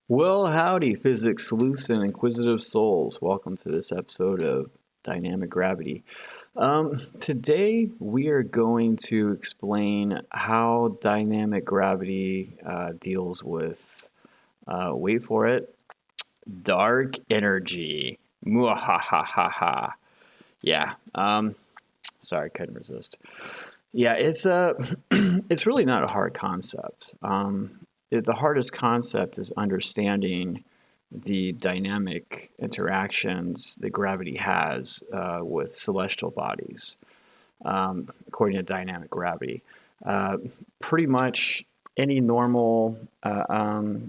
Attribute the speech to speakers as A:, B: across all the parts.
A: Well, howdy, physics sleuths and inquisitive souls. Welcome to this episode of Dynamic Gravity. Today, we are going to explain how dynamic gravity deals with, wait for it, dark energy. Mwahahaha. Yeah, sorry, couldn't resist. Yeah, it's really not a hard concept. The hardest concept is understanding the dynamic interactions that gravity has with celestial bodies, according to dynamic gravity. Uh, Pretty much any normal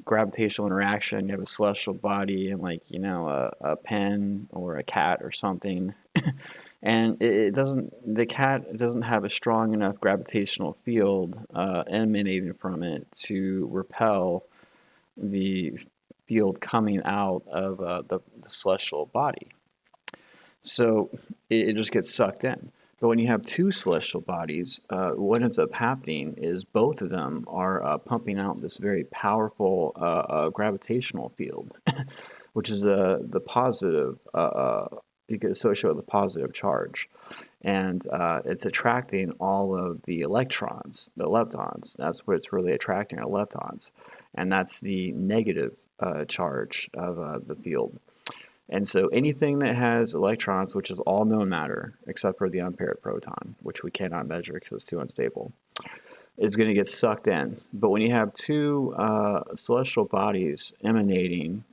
A: gravitational interaction, you have a celestial body and, like, a pen or a cat or something. And it doesn't, the cat doesn't have a strong enough gravitational field emanating from it to repel the field coming out of the celestial body. So it just gets sucked in. But when you have two celestial bodies, what ends up happening is both of them are pumping out this very powerful gravitational field, which is the positive, associated with the positive charge. And it's attracting all of the electrons, the leptons. That's what it's really attracting, are leptons. And that's the negative charge of the field. And so anything that has electrons, which is all known matter, except for the unpaired proton, which we cannot measure because it's too unstable, is going to get sucked in. But when you have two celestial bodies emanating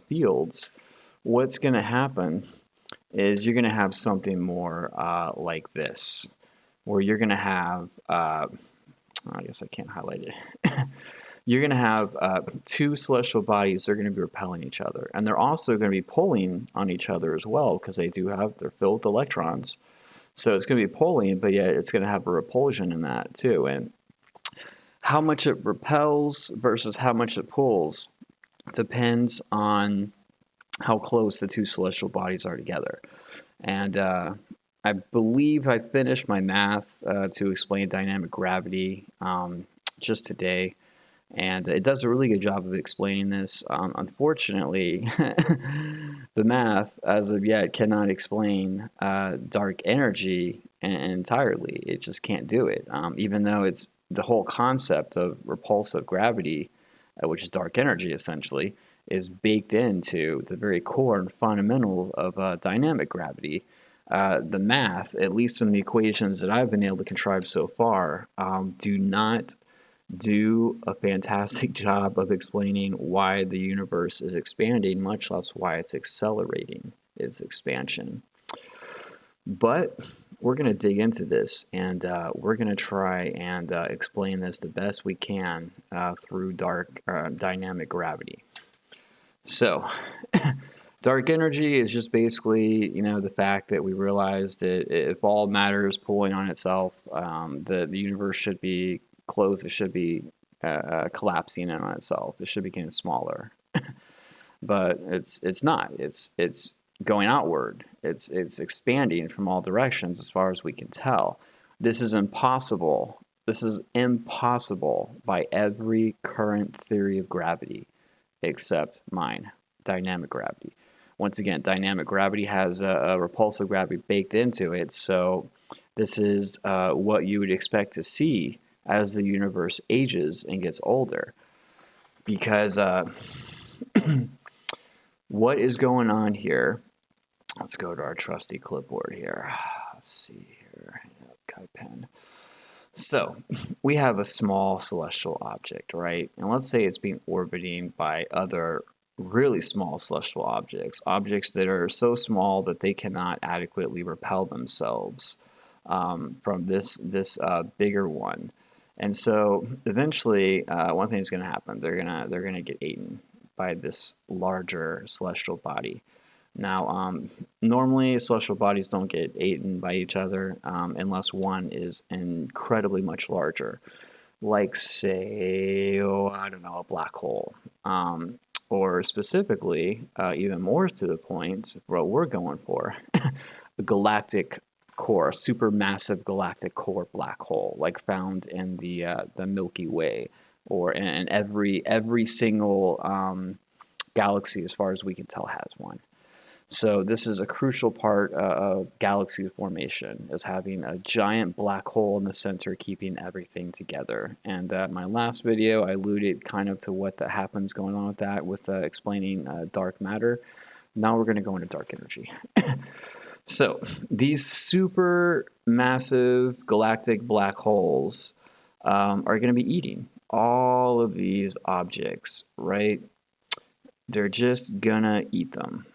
A: fields, what's going to happen is you're going to have something more like this, where you're going to have, I guess I can't highlight it. You're going to have two celestial bodies. They're going to be repelling each other. And they're also going to be pulling on each other as well, because they're filled with electrons. So it's going to be pulling, but yet it's going to have a repulsion in that too. And how much it repels versus how much it pulls depends on how close the two celestial bodies are together. And I believe I finished my math to explain dynamic gravity just today. And it does a really good job of explaining this. Unfortunately, the math, as of yet, cannot explain dark energy entirely. It just can't do it. Even though it's the whole concept of repulsive gravity, which is dark energy essentially, is baked into the very core and fundamental of dynamic gravity. The math, at least in the equations that I've been able to contrive so far, do not do a fantastic job of explaining why the universe is expanding, much less why it's accelerating its expansion. But we're going to dig into this, and we're going to try and explain this the best we can through dynamic gravity. So, dark energy is just basically, the fact that we realized that if all matter is pulling on itself, the universe should be closed. It should be collapsing in on itself. It should be getting smaller, but it's not. It's going outward. It's expanding from all directions as far as we can tell. This is impossible. This is impossible by every current theory of gravity, except mine, dynamic gravity. Once again, dynamic gravity has a repulsive gravity baked into it, so this is what you would expect to see as the universe ages and gets older. Because what is going on here? Let's go to our trusty clipboard here. Let's see here. Got a pen. So we have a small celestial object, right? And let's say it's being orbiting by other really small celestial objects that are so small that they cannot adequately repel themselves from this bigger one. And so eventually, one thing is going to happen. They're gonna get eaten by this larger celestial body. Now, normally celestial bodies don't get eaten by each other unless one is incredibly much larger, like, say, I don't know, a black hole, or specifically, even more to the point, what we're going for, a galactic core, a supermassive galactic core black hole, like found in the Milky Way, and every single galaxy, as far as we can tell, has one. So this is a crucial part of galaxy formation, is having a giant black hole in the center keeping everything together. And my last video, I alluded kind of to what that happens going on with that, with explaining dark matter. Now we're going to go into dark energy. So these super massive galactic black holes are going to be eating all of these objects, right? They're just gonna eat them,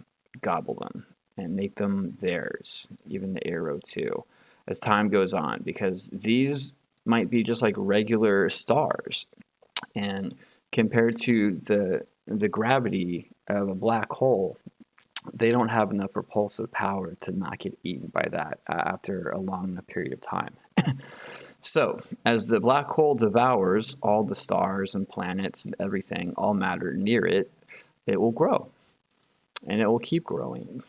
A: gobble them, and make them theirs, even the arrow too, as time goes on, because these might be just like regular stars. And compared to the gravity of a black hole, they don't have enough repulsive power to not get eaten by that after a long period of time. So, as the black hole devours all the stars and planets and everything, all matter near it, it will grow. And it will keep growing.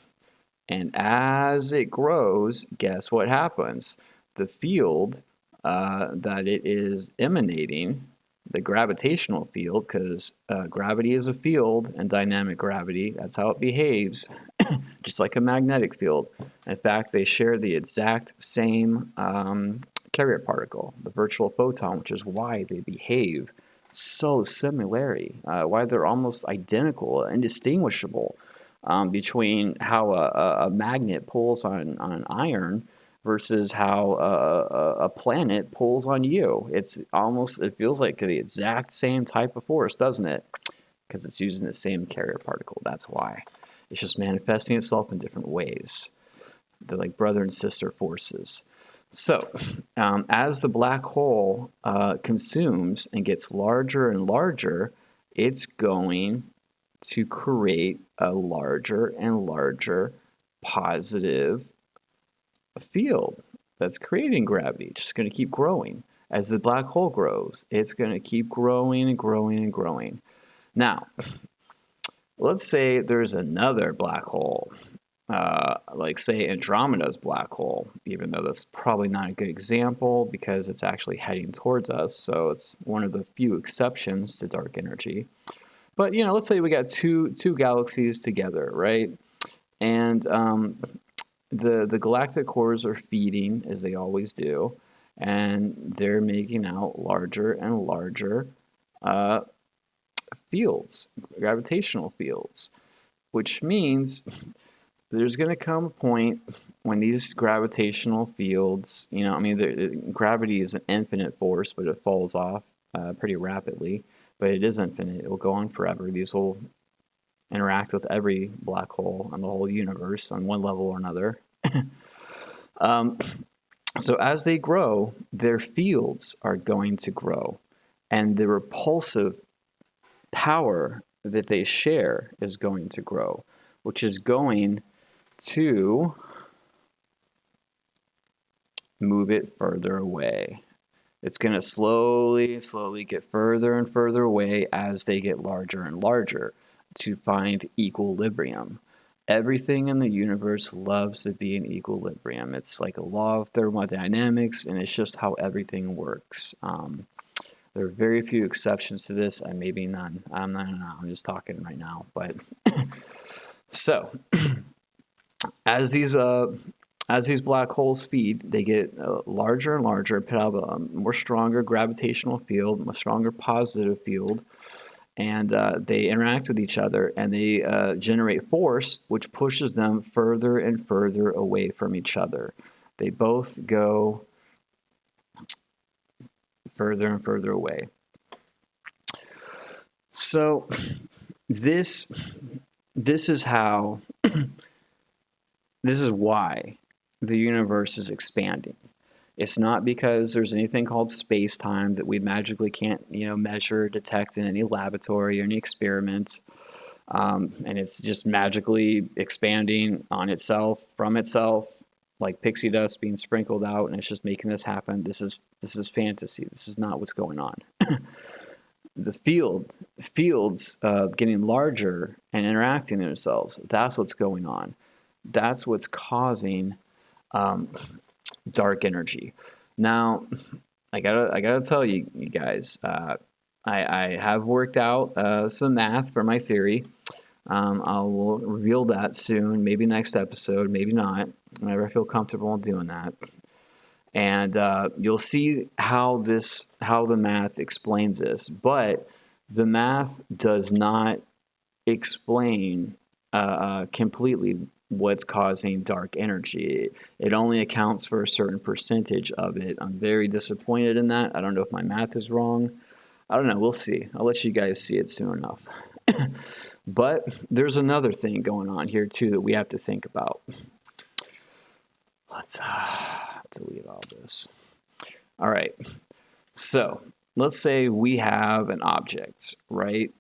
A: And as it grows, guess what happens? The field that it is emanating, the gravitational field, because gravity is a field, and dynamic gravity, that's how it behaves, just like a magnetic field. In fact, they share the exact same carrier particle, the virtual photon, which is why they behave so similarly, why they're almost identical, indistinguishable between how a magnet pulls on iron versus how a planet pulls on you. It's almost, it feels like the exact same type of force, doesn't it? Because it's using the same carrier particle. That's why. It's just manifesting itself in different ways. They're like brother and sister forces. So, as the black hole consumes and gets larger and larger, it's going to create a larger and larger positive field that's creating gravity. Just going to keep growing. As the black hole grows, it's going to keep growing and growing and growing. Now, let's say there's another black hole, like say Andromeda's black hole, even though that's probably not a good example because it's actually heading towards us. So it's one of the few exceptions to dark energy. But, you know, let's say we got two galaxies together, right? And the galactic cores are feeding, as they always do, and they're making out larger and larger fields, gravitational fields, which means there's going to come a point when these gravitational fields, you know, I mean, gravity is an infinite force, but it falls off pretty rapidly. But it is infinite. It will go on forever. These will interact with every black hole in the whole universe on one level or another. So as they grow, their fields are going to grow. And the repulsive power that they share is going to grow, which is going to move it further away. It's going to slowly get further and further away as they get larger and larger to find equilibrium. Everything in the universe loves to be in equilibrium. It's like a law of thermodynamics, and it's just how everything works. There are very few exceptions to this, and maybe none. I'm just talking right now. But so, as these black holes feed, they get larger and larger, put out a more stronger gravitational field, a stronger positive field, and they interact with each other, and they generate force, which pushes them further and further away from each other. They both go further and further away. So this is how, this is why the universe is expanding. It's not because there's anything called space-time that we magically can't, you know, measure, detect in any laboratory or any experiment, and it's just magically expanding on itself, from itself, like pixie dust being sprinkled out, and it's just making this happen. This is fantasy. This is not what's going on. The fields getting larger and interacting themselves. That's what's going on. That's what's causing dark energy. Now, I gotta tell you guys, I have worked out some math for my theory. I will reveal that soon, maybe next episode, maybe not, whenever I feel comfortable in doing that. And you'll see how the math explains this. But the math does not explain completely what's causing dark energy. It only accounts for a certain percentage of it. I'm very disappointed in that. I don't know if my math is wrong. I don't know. We'll see. I'll let you guys see it soon enough. But there's another thing going on here too that we have to think about. Let's delete all this. All right. So let's say we have an object, right?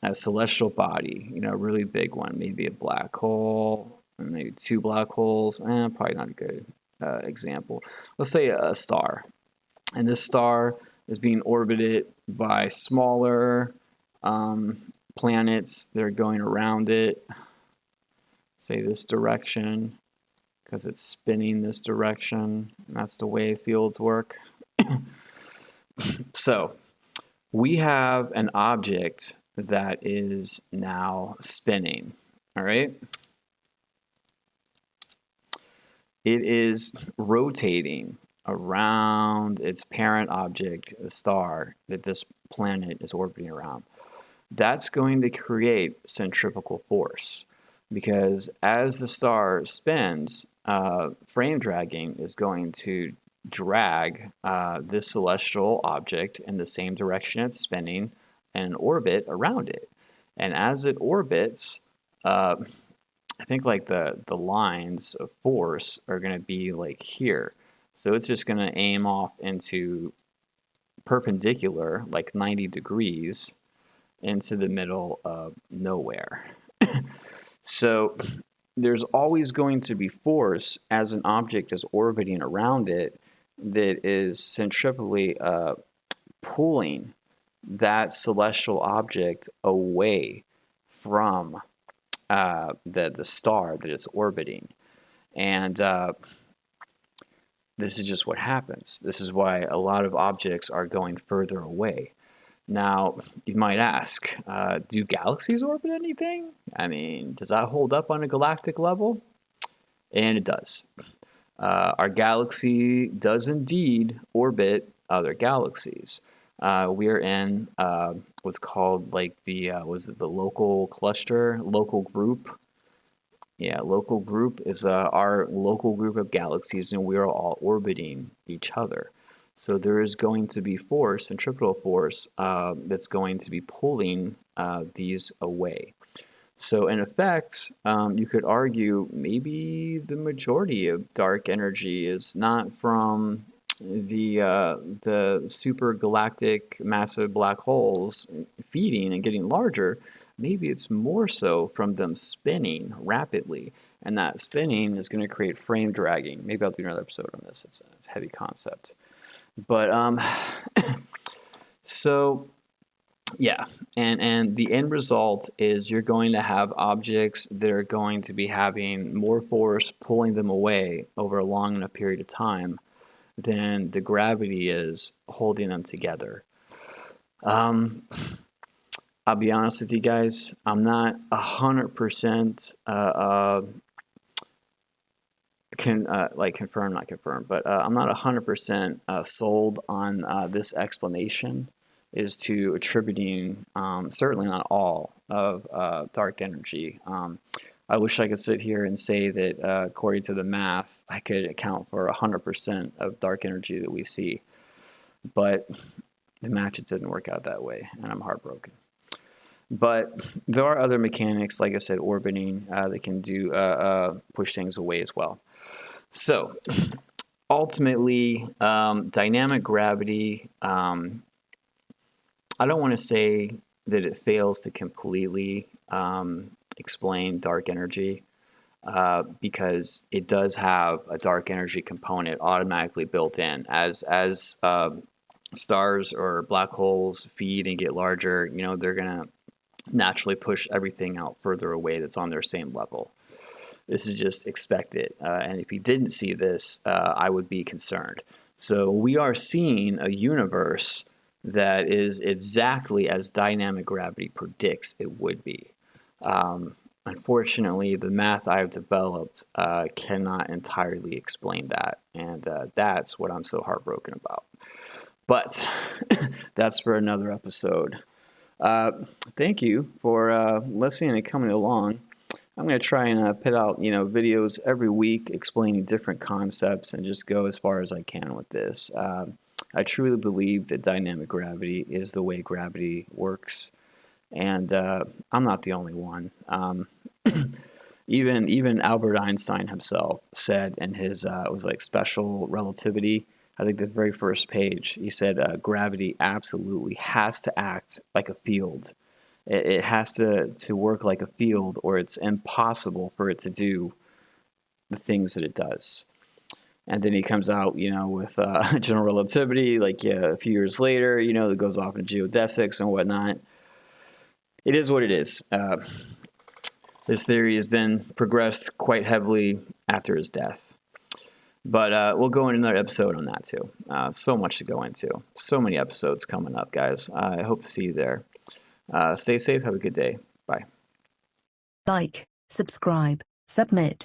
A: A celestial body, a really big one, maybe a black hole, or maybe two black holes. Probably not a good example. Let's say a star. And this star is being orbited by smaller planets that are going around it, say this direction, because it's spinning this direction. And that's the way fields work. So we have an object that is now spinning, all right? It is rotating around its parent object, the star that this planet is orbiting around. That's going to create centrifugal force because as the star spins, frame dragging is going to drag this celestial object in the same direction it's spinning and orbit around it. And as it orbits, I think like the lines of force are going to be like here. So it's just going to aim off into perpendicular, like 90 degrees, into the middle of nowhere. So there's always going to be force as an object is orbiting around it that is centripetally pulling that celestial object away from the star that it's orbiting. And this is just what happens. This is why a lot of objects are going further away. Now, you might ask, do galaxies orbit anything? I mean, does that hold up on a galactic level? And it does. Our galaxy does indeed orbit other galaxies. We are in what's called like the local cluster, local group. Yeah, local group is our local group of galaxies, and we are all orbiting each other. So there is going to be force, centripetal force, that's going to be pulling these away. So in effect, you could argue maybe the majority of dark energy is not from the super galactic massive black holes feeding and getting larger. Maybe it's more so from them spinning rapidly, and that spinning is going to create frame dragging. Maybe I'll do another episode on this. It's a heavy concept, but so yeah, and the end result is you're going to have objects that are going to be having more force pulling them away over a long enough period of time than the gravity is holding them together. I'll be honest with you guys, I'm not 100% confirmed, not confirmed, but I'm not 100% sold on this explanation is to attributing certainly not all of dark energy. I wish I could sit here and say that according to the math, I could account for 100% of dark energy that we see, but the math just didn't work out that way, and I'm heartbroken. But there are other mechanics, like I said, orbiting that can do push things away as well. So ultimately, dynamic gravity, I don't want to say that it fails to completely explain dark energy because it does have a dark energy component automatically built in. As stars or black holes feed and get larger, they're going to naturally push everything out further away that's on their same level. This is just expected. And if you didn't see this, I would be concerned. So we are seeing a universe that is exactly as dynamic gravity predicts it would be. Unfortunately, the math I've developed cannot entirely explain that, and that's what I'm so heartbroken about. But that's for another episode. Thank you for listening and coming along. I'm going to try and put out, videos every week explaining different concepts and just go as far as I can with this. I truly believe that dynamic gravity is the way gravity works, and I'm not the only one. Even Albert Einstein himself said in his it was like special relativity. I think the very first page he said gravity absolutely has to act like a field. It has to work like a field, or it's impossible for it to do the things that it does. And then he comes out, with general relativity, like a few years later, that goes off into geodesics and whatnot. It is what it is. This theory has been progressed quite heavily after his death. But we'll go into another episode on that too. So much to go into. So many episodes coming up, guys. I hope to see you there. Stay safe. Have a good day. Bye.
B: Like, subscribe, submit.